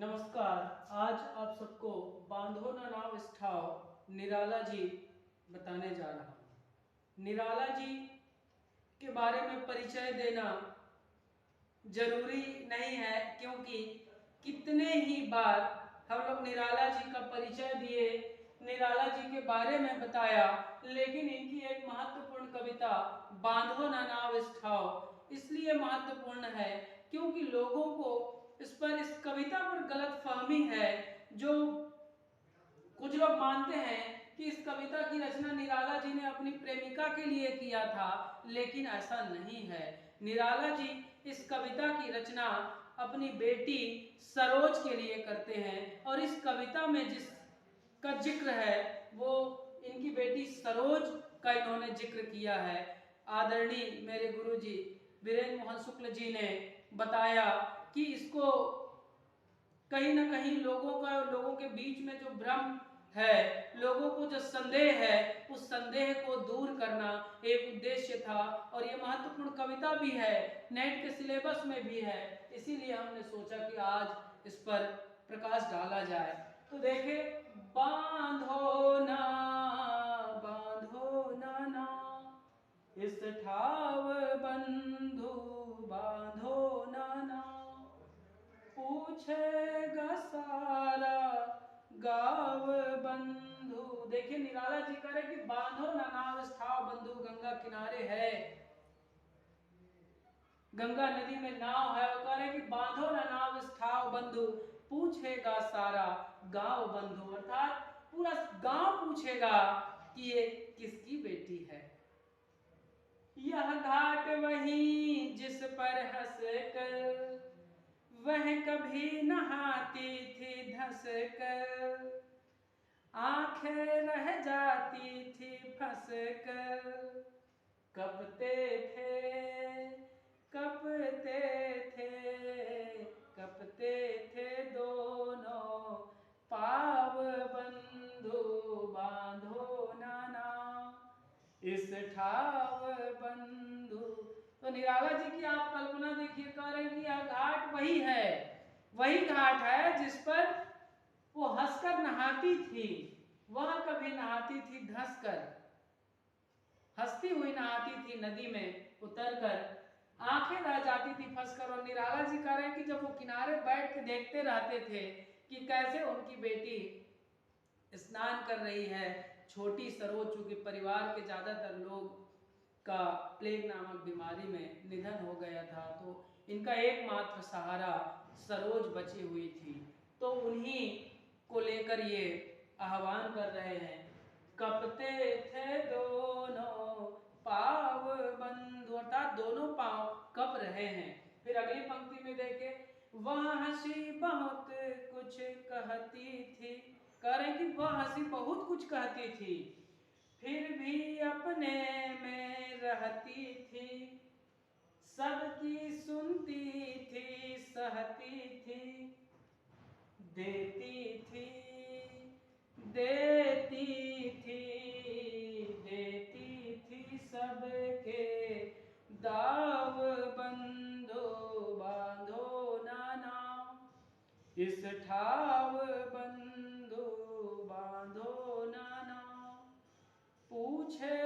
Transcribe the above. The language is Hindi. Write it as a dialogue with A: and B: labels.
A: नमस्कार। आज आप सबको बांधो ना नाव स्थाव निराला जी बताने जा रहा हूँ। निराला जी के बारे में परिचय देना जरूरी नहीं है, क्योंकि कितने ही बार हम लोग निराला जी का परिचय दिए, निराला जी के बारे में बताया, लेकिन इनकी एक महत्वपूर्ण कविता बांधो ना नाव स्थाव इसलिए महत्वपूर्ण है क्योंकि लोगों को इस कविता पर गलत फहमी है। जो कुछ लोग मानते हैं कि इस कविता की रचना निराला जी ने अपनी प्रेमिका के लिए किया था, लेकिन ऐसा नहीं है। निराला जी इस कविता की रचना अपनी बेटी सरोज के लिए करते हैं, और इस कविता में जिस का जिक्र है वो इनकी बेटी सरोज का इन्होंने जिक्र किया है। आदरणीय मेरे गुरुजी वीरेंद्र मोहन शुक्ल जी ने बताया कि इसको कहीं ना कहीं लोगों के बीच में जो भ्रम है, लोगों को जो संदेह है, उस संदेह को दूर करना एक उद्देश्य था, और ये महत्वपूर्ण कविता भी है, नेट के सिलेबस में भी है, इसीलिए हमने सोचा कि आज इस पर प्रकाश डाला जाए। तो देखे, बांधो ना ना इस ठाव बंधु, बांधो ना पूछेगा सारा गाँव बंधु। देखिए, निराला जी कह रहे कि बांधो ना नाव स्थाव बंधु, गंगा किनारे है, गंगा नदी में नाव है, वो कह रहे कि बांधो ना नाव स्थाव बंधु, पूछेगा सारा गांव बंधु, अर्थात पूरा गांव पूछेगा कि ये किसकी बेटी है। यह घाट वही जिस पर हंस कर वह कभी नहाती थी धंस कर, आंखें रह जाती थी फंस कर, कपते थे कपते थे कपते थे दोनों पाव बंधु, बांधो नाना इस ठाव बंधु। तो निराला जी की आप कल्पना देखिए, कह रहे कि यह घाट वही है, वही घाट है जिस पर वो हंसकर नहाती थी, वह कभी नहाती थी धंसकर, हंसती हुई नहाती थी नदी में उतरकर, आंखें रह जाती थी फंसकर। और निराला जी कह रहे हैं कि जब वो किनारे बैठ के देखते रहते थे कि कैसे उनकी बेटी स्नान कर रही है, छोटी सरोज, चूंकि परिवार के ज्यादातर लोग का प्लेग नामक बीमारी में निधन हो गया था, तो इनका एकमात्र सहारा सरोज बची हुई थी, तो उन्हीं को लेकर ये आह्वान कर रहे हैं, कपते थे दोनों पाव बंधु, अर्थात दोनों पांव कप रहे हैं। फिर अगली पंक्ति में देखे, वह हंसी बहुत कुछ कहती थी, कह रहे कि वह हंसी बहुत कुछ कहती थी, फिर भी अपने में रहती थी, सबकी सुनती थी सहती थी, देती थी देती थी देती थी सबके दाव बंधो, बांधो नाना इस ठाव बंधु, बांधो नाना पूछे